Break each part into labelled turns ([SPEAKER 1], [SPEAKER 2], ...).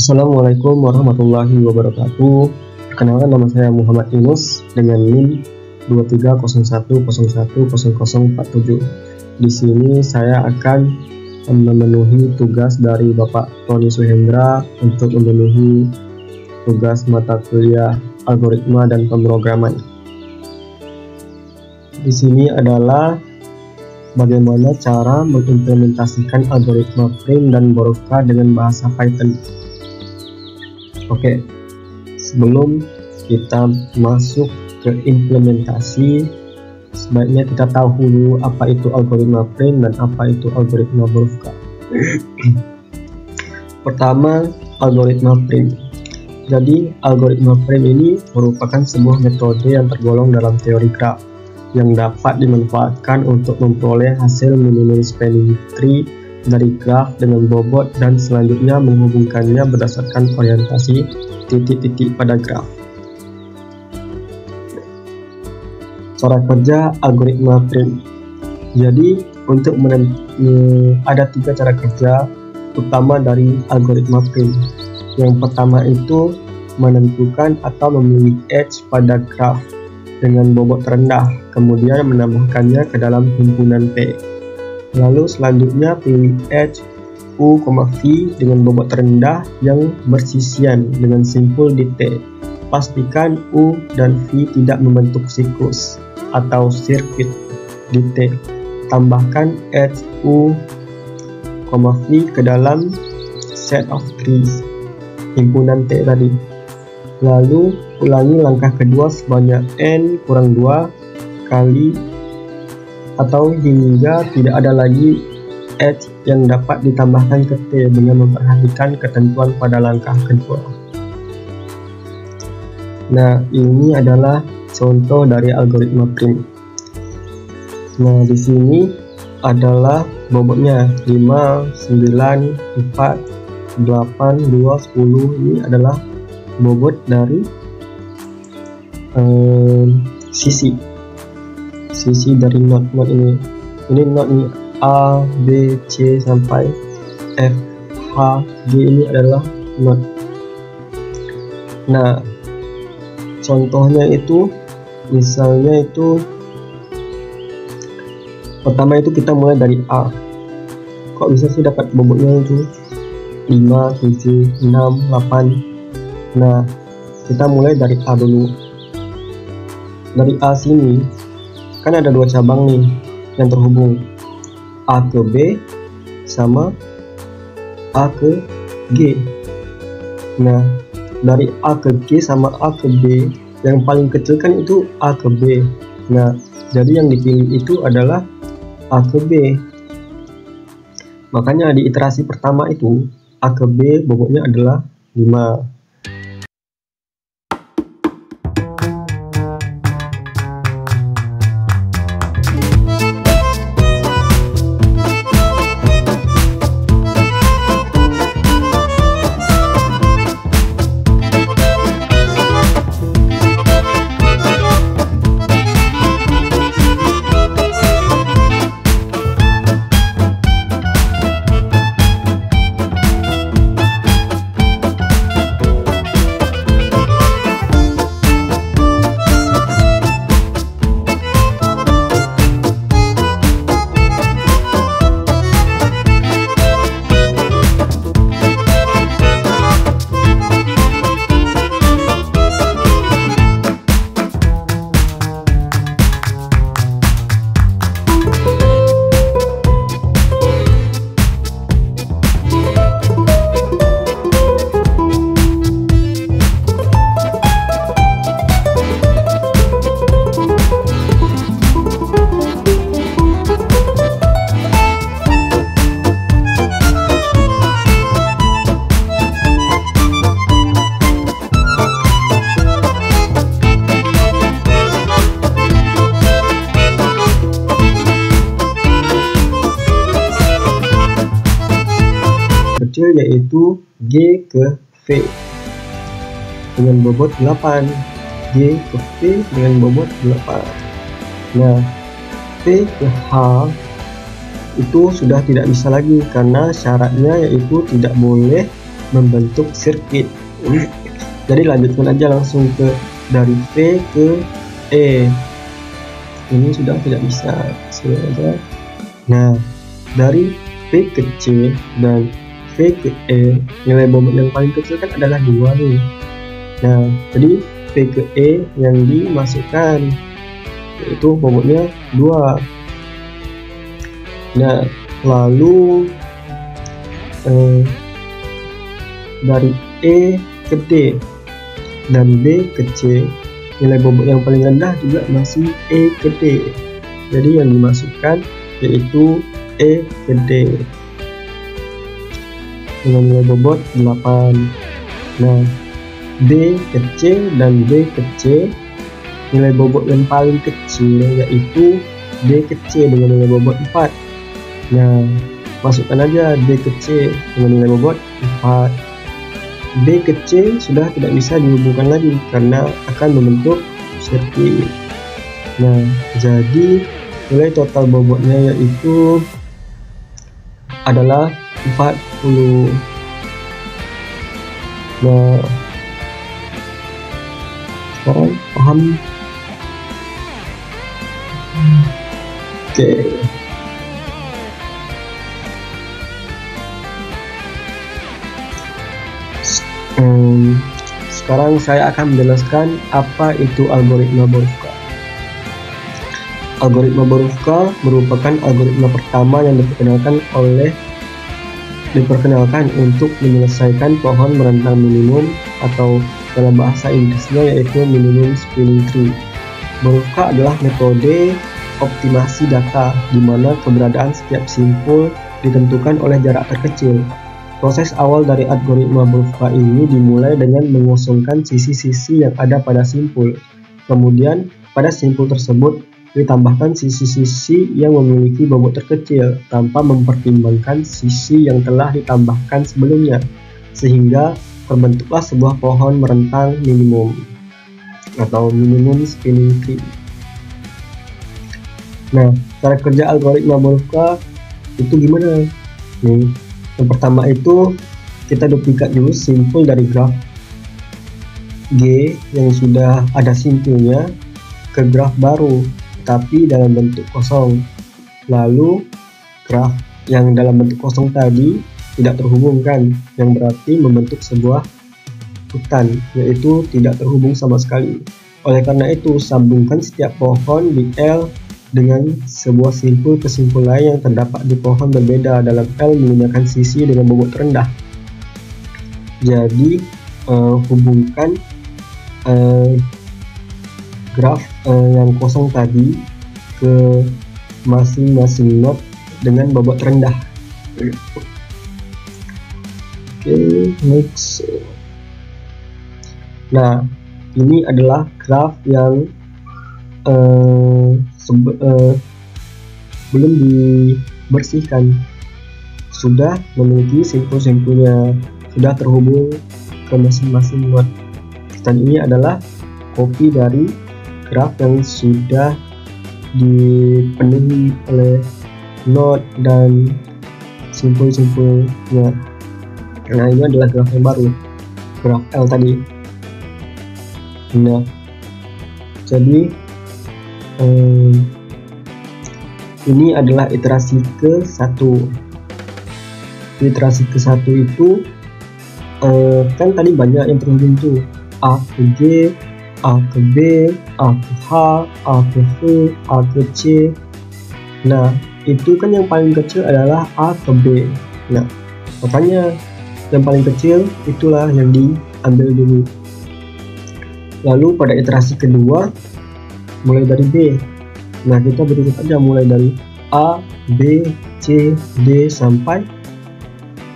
[SPEAKER 1] Assalamualaikum warahmatullahi wabarakatuh. Perkenalkan, nama saya Muhammad Yunus dengan NIM 2301010047. Di sini saya akan memenuhi tugas dari Bapak Tony Suhendra untuk memenuhi tugas mata kuliah algoritma dan pemrograman. Di sini adalah bagaimana cara mengimplementasikan algoritma print dan Borovka dengan bahasa Python. Oke, sebelum kita masuk ke implementasi, sebaiknya kita tahu dulu apa itu algoritma print dan apa itu algoritma Borovka. Pertama, algoritma print. Jadi, algoritma print ini merupakan sebuah metode yang tergolong dalam teori graf yang dapat dimanfaatkan untuk memperoleh hasil minimum spanning tree dari graf dengan bobot dan selanjutnya menghubungkannya berdasarkan orientasi titik-titik pada graf. Cara kerja algoritma print. Jadi untuk ada 3 cara kerja utama dari algoritma print. Yang pertama itu menentukan atau memilih edge pada graf dengan bobot rendah, kemudian menambahkannya ke dalam himpunan P. Lalu selanjutnya pilih edge U, V dengan bobot rendah yang bersisian dengan simpul di T. Pastikan U dan V tidak membentuk siklus atau sirkuit di T. Tambahkan edge U, V ke dalam set of trees himpunan T tadi. Lalu ulangi langkah kedua sebanyak N kurang 2 kali atau hingga tidak ada lagi edge yang dapat ditambahkan ke T dengan memperhatikan ketentuan pada langkah kedua. Nah, ini adalah contoh dari algoritma print. Nah, di sini adalah bobotnya 5, 9, 4, 8, 2, 10. Ini adalah bobot dari sisi dari not ini. Ini not ini A, B, C sampai F, H, G ini adalah not. Nah, contohnya itu misalnya itu pertama itu kita mulai dari A. Kok bisa sih dapat bobotnya itu 5, 7, 6, 8. Nah, kita mulai dari A dulu. Dari A sini kan ada 2 cabang nih yang terhubung, A ke B sama A ke G. Nah, dari A ke G sama A ke B, yang paling kecil kan itu A ke B. Nah, jadi yang dipilih itu adalah A ke B. Makanya di iterasi pertama itu A ke B bobotnya adalah 5. Kecil yaitu G ke V dengan bobot 8, G ke V dengan bobot 8. Nah, V ke H itu sudah tidak bisa lagi karena syaratnya yaitu tidak boleh membentuk sirkuit. Jadi lanjutkan aja langsung ke dari V ke E. Ini sudah tidak bisa, sini aja. Nah, dari V ke C dan V ke E, nilai bobot yang paling kecil kan adalah 2 nih. Nah, jadi V ke E yang dimasukkan yaitu bobotnya 2. Nah, lalu dari E ke D dan B ke C, nilai bobot yang paling rendah juga masih E ke D. Jadi yang dimasukkan yaitu E ke D dengan nilai bobot 8. Nah, B ke C dan D ke C, nilai bobot yang paling kecil yaitu D ke C dengan nilai bobot 4. Nah, masukkan aja D ke C dengan nilai bobot 4. B ke C sudah tidak bisa dihubungkan lagi karena akan membentuk sirkuit. Nah, jadi nilai total bobotnya yaitu adalah 40. Nah, sekarang paham? Oke. Sekarang saya akan menjelaskan apa itu algoritma Borovka. Algoritma Borovka merupakan algoritma pertama yang diperkenalkan untuk menyelesaikan pohon merentang minimum, atau dalam bahasa Inggrisnya yaitu minimum spanning tree. Borovka adalah metode optimasi data di mana keberadaan setiap simpul ditentukan oleh jarak terkecil. Proses awal dari algoritma Borovka ini dimulai dengan mengosongkan sisi-sisi yang ada pada simpul. Kemudian, pada simpul tersebut ditambahkan sisi-sisi yang memiliki bobot terkecil tanpa mempertimbangkan sisi yang telah ditambahkan sebelumnya, sehingga terbentuklah sebuah pohon merentang minimum atau minimum spanning tree. Nah, cara kerja algoritma Borovka itu gimana? Nih, yang pertama itu kita duplikat dulu simpul dari graf G yang sudah ada simpulnya ke graf baru tapi dalam bentuk kosong. Lalu graf yang dalam bentuk kosong tadi tidak terhubungkan, yang berarti membentuk sebuah hutan, yaitu tidak terhubung sama sekali. Oleh karena itu, sambungkan setiap pohon di L dengan sebuah simpul ke simpul lain yang terdapat di pohon berbeda dalam L menggunakan sisi dengan bobot rendah. Jadi hubungkan graf yang kosong tadi ke masing-masing node dengan bobot rendah. Oke, next. Nah, ini adalah graf yang belum dibersihkan, sudah memiliki simpul-simpulnya, sudah terhubung ke masing-masing node. Dan ini adalah copy dari graf yang sudah dipenuhi oleh node dan simpul-simpulnya. Nah, ini adalah graf yang baru, graf L tadi. Nah, jadi ini adalah iterasi ke-1. Iterasi ke-1 itu kan tadi banyak yang terhubung tuh, A ke G, A ke B, A ke H, A ke V, A ke C. Nah, itu kan yang paling kecil adalah A ke B. Nah, makanya yang paling kecil itulah yang diambil dulu. Lalu pada iterasi kedua mulai dari B. Nah, kita berikut aja mulai dari A, B, C, D sampai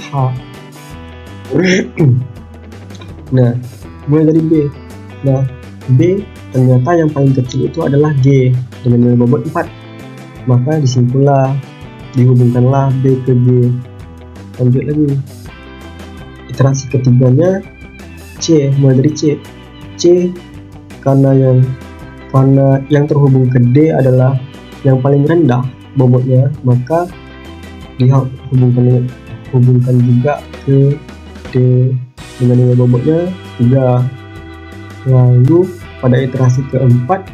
[SPEAKER 1] H. Nah, mulai dari B. Nah, B ternyata yang paling kecil itu adalah G dengan nilai bobot 4. Maka dihubungkanlah B ke G. Lanjut lagi. Iterasi ketiganya C, mulai dari C. C karena yang terhubung ke D adalah yang paling rendah bobotnya, maka dihubungkan juga ke D. D dengan nilai bobotnya 3. Lalu pada iterasi keempat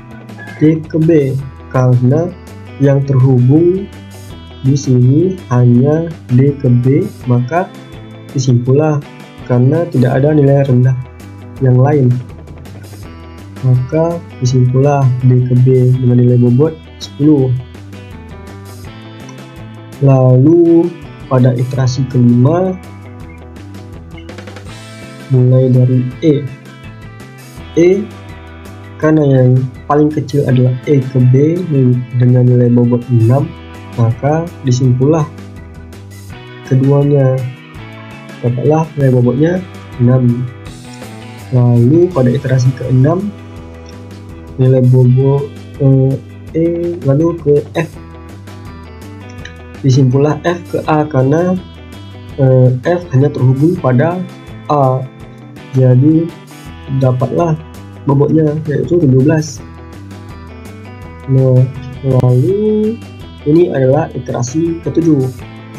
[SPEAKER 1] D ke B, karena yang terhubung di sini hanya D ke B, maka disimpullah karena tidak ada nilai rendah yang lain, maka disimpullah D ke B dengan nilai bobot 10. Lalu pada iterasi kelima mulai dari E karena yang paling kecil adalah E ke B dengan nilai bobot 6, maka disimpullah keduanya, dapatlah nilai bobotnya 6. Lalu pada iterasi ke-6 nilai bobot E lalu ke F, disimpullah F ke A karena F hanya terhubung pada A, jadi dapatlah bobotnya yaitu 17. Nah, lalu ini adalah iterasi ke-7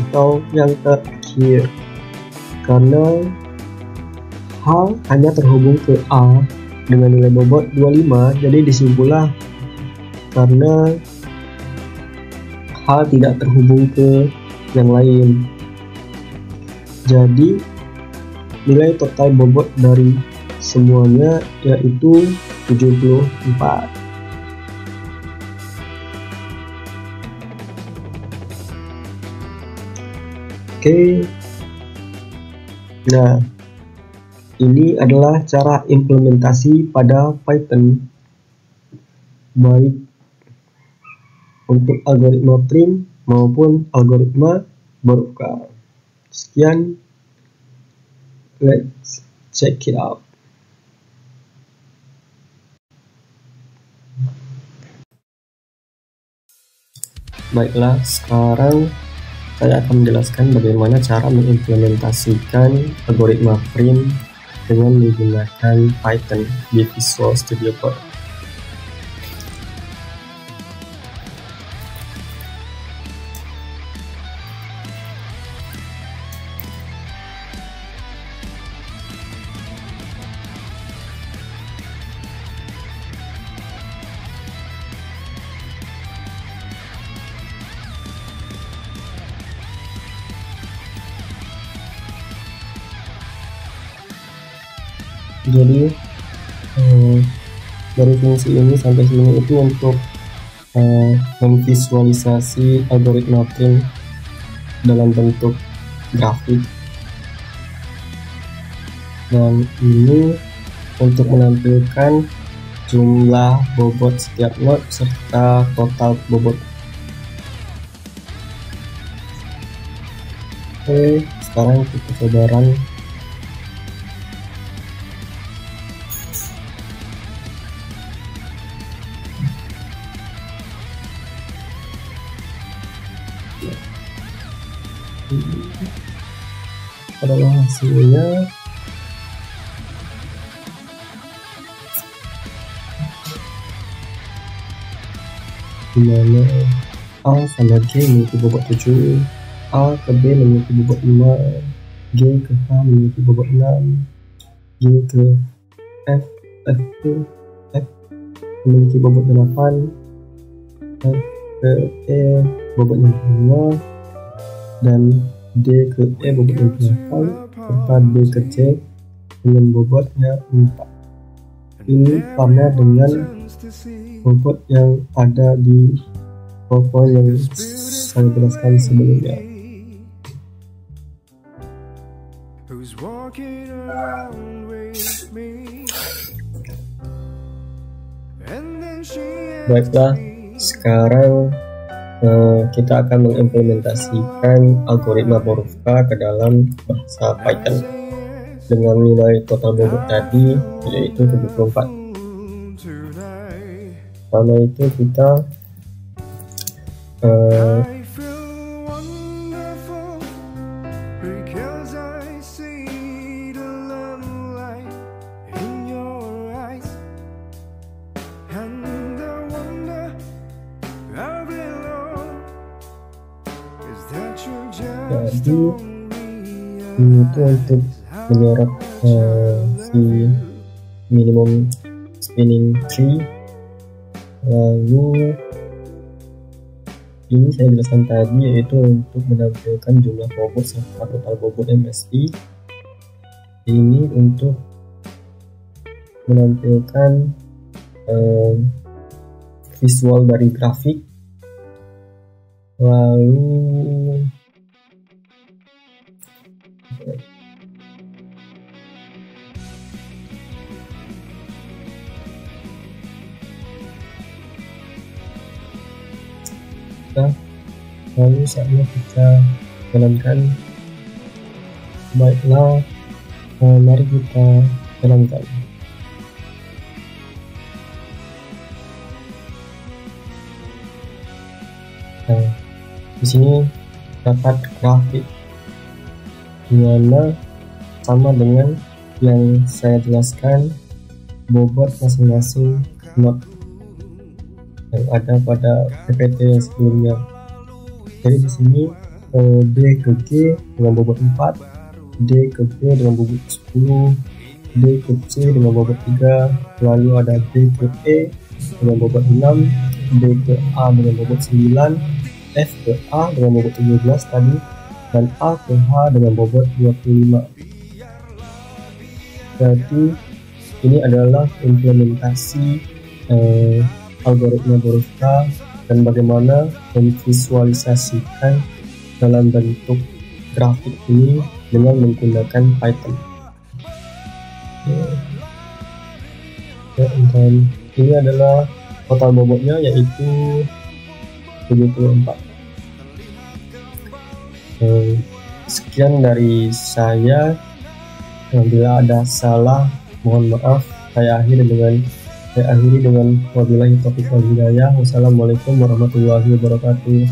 [SPEAKER 1] atau yang terakhir, karena H hanya terhubung ke A dengan nilai bobot 25, jadi disimpullah karena H tidak terhubung ke yang lain. Jadi nilai total bobot dari semuanya yaitu 74. Oke. Nah, ini adalah cara implementasi pada Python, baik untuk algoritma print maupun algoritma Borovka. Sekian, let's check it out. Baiklah, sekarang saya akan menjelaskan bagaimana cara mengimplementasikan algoritma print dengan menggunakan Python di Visual Studio Code. Jadi dari fungsi ini sampai sini itu untuk memvisualisasi algoritma print dalam bentuk grafik, dan ini untuk menampilkan jumlah bobot setiap node serta total bobot. Oke, sekarang kita coba run. Adalah hasilnya. Dimana A sama G memiliki bobot 7, A ke B memiliki bobot 5, G ke H memiliki bobot 6, G ke F ke F memiliki bobot 8, F ke E bobotnya 5, dan D ke E bobotnya 8, serta D ke C dengan bobotnya 4. Ini sama dengan bobot yang ada di PowerPoint yang saya jelaskan sebelumnya. Baiklah, sekarang kita akan mengimplementasikan algoritma Borovka ke dalam bahasa Python dengan nilai total bobot tadi yaitu 74. Pertama itu kita jadi ini itu untuk menyorot si minimum spinning tree. Lalu ini saya jelaskan tadi, yaitu untuk menampilkan jumlah bobot serta total bobot MSI. Ini untuk menampilkan visual dari grafik. Lalu saatnya kita jalankan. Baiklah, mari kita jalankan. Nah, di sini dapat grafik di mana sama dengan yang saya jelaskan bobot masing-masing knot yang ada pada PPT yang sebelumnya. Jadi di sini D ke G dengan bobot 4, D ke B dengan bobot 10, D ke C dengan bobot 3, lalu ada D ke E dengan bobot 6, D ke A dengan bobot 9, F ke A dengan bobot 17 tadi, dan A ke H dengan bobot 25. Berarti ini adalah implementasi algoritma Borovka dan bagaimana memvisualisasikan dalam bentuk grafik ini dengan menggunakan Python. Dan ini adalah total bobotnya, yaitu 74. Sekian dari saya. Bila ada salah, mohon maaf. Saya akhiri dengan wabillahi taufiq wal hidayah. Wassalamualaikum warahmatullahi wabarakatuh.